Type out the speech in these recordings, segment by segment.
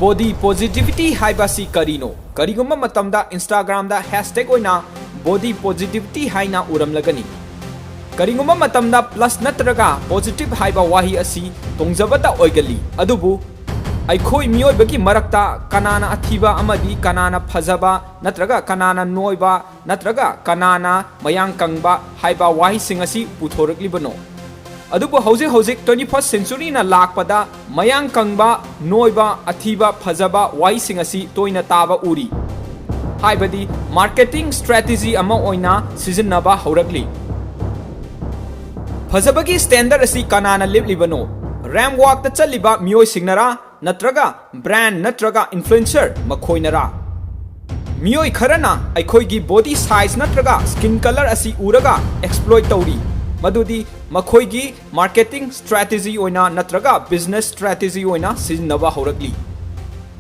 Body positivity haibasi karino. Karigumma matamda Instagram da hashtag oina body positivity haina uramlagani. Karigumma matamda plus natraga positive haiba wahi asi tongzabata oigali. Adubu Aikoi miyoibagi marakta kanana Athiba amadi kanana phajaba natraga kanana noiba natraga kanana mayang kangba haiba wahi singasi puthoraklibano. Adubu hauzik 21st century na lakpada mayang kangba noiba Athiba phajaba wahi singasi toina taba uri. Haibadi marketing strategy ama oina sijinnaba haurakli. Phajabagi standard asi kanana liblibano. Ram walk ta chaliba miyoi singnara natraga brand natraga influencer makhoinara. Miyoi kharana aikhoigi body size natraga skin color asi uraga exploit tauri. Madudi makhoigi marketing strategy oina natraga business strategy oina sijinnaba haurakli.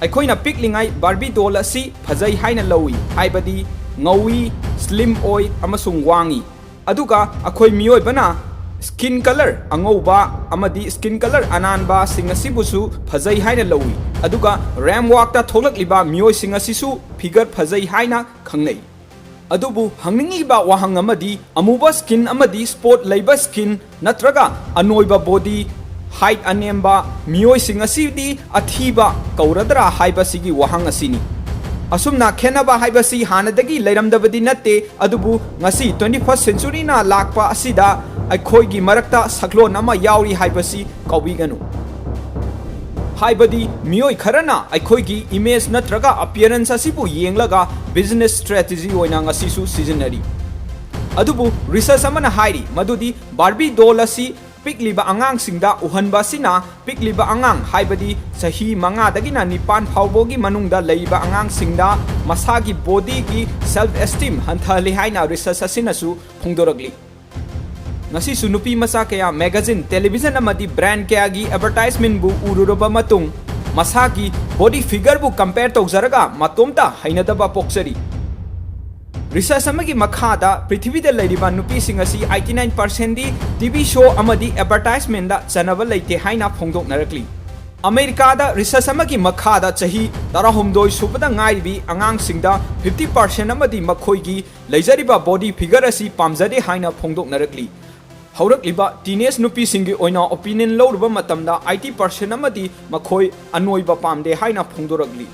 Aikhoina piklingai Barbie doll asi phajai haina lawi haibadi ngawi slim oi amasung wangi. Aduga akhoi miyoi bana skin color angauba amadi skin color ananba singasibusu phajai haina lawi. Aduga ram walk ta tholakliba miyoi singasisu figure phajai haina khangnei. Adubu hangningiba wahang amadi amuba skin amadi sport laiba skin natraga Anoiba body height anemba miyoi singasidi Athiba Kougadra haiba sigi wahang asini. Asumna khenaba haibasi hanadagi leiramdabadi natte adubu ngasi 21st century na lakpa asida aikhoigi marakta saklon ama yauri haibasi kaubiganu. Haibadi miyoi kharana aikhoigi image natraga appearance asibu yenglaga business strategy oina ngasisu seasonary. Adubu research amana hairi madudi Barbie doll asi pikliba angang singda uhanba sina pikliba angang haibadi sahi manga dagina nipan phawbogi manungda leiba angang singda masagi body gi self esteem hanthali haina research asinasu phungdoragli. Ngasi sunupi masa kaya magazine television amadi brand kaya gi advertisement bu ururoba matung masagi body figure bu compare tawjaraga matomta hainadaba poksari. Research amagi makhada prithivida leiriba nupi singasi 89% di TV show amadi advertisement da chanaba leite haina phongdoknarakli. America da research amagi makhada chahi tarahumdoi subada ngaibi angang singda 50% amadi makhoigi leijariba body figure asi pamjade haina phongdoknarakli. Haurakliba teenage nupi singi oina opinion lowruba matamda 80% amadi makhoi Anoiba pamde haina phongdoragli.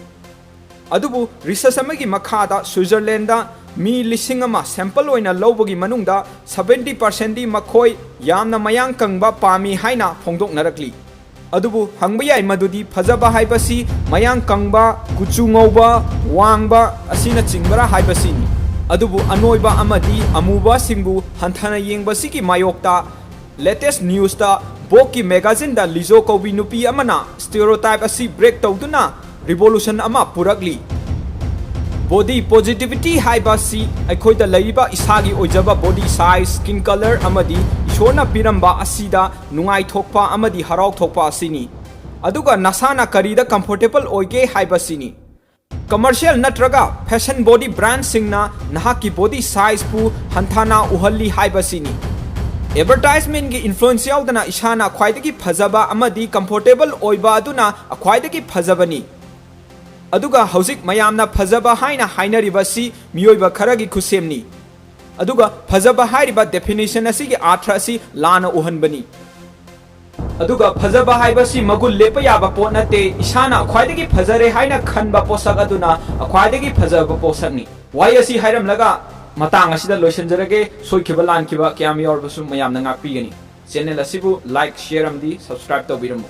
Adubu research amagi makhada Switzerland da mi lisingama sample oina lowbagi manungda 70% di makhoi yamna mayang kangba pami haina phongdoknarakli. Adubu hangba yai madudi phajaba haibasi mayang kangba kuchu ngauba wangba asina chingbara haibasini. Adubu Anoiba amadi amuba singbu hanthana yengbasigi mayokta latest news ta boki magazine da lizo kobi nupi amana stereotype asi break tawduna revolution ama purakli. Body positivity haibasi aikhoida laiba isagi oijaba body size skin color amadi ishorna piramba asida nungai thokpa amadi harau thokpa asini. Aduga nasana karida comfortable oige haibasini. Commercial natraga fashion body brand singna nahaki body size pu hanthana uhalli haibasini. Advertisement gi influence yaudana ishana khwaidagi phajaba amadi comfortable oiba aduna khwaidagi phajabani. Aduga hauzik mayamna phajaba haina hainaribasi miyoiba kharagi khusemni. Aduga phajaba hairiba definition asigi artha asi lana uhanbani. Aduga phajaba haibasi magul lepa yaba pot nate ishana khwaidagi phajare haina khanba posak aduna khwaidagi phajaba posakni. Wai asi hairam laga matang asida loisanjarage soikhiba lankiba kyam yorbasu mayamna ngakpigani. Channel asibu like share amdi subscribe tawbiramu.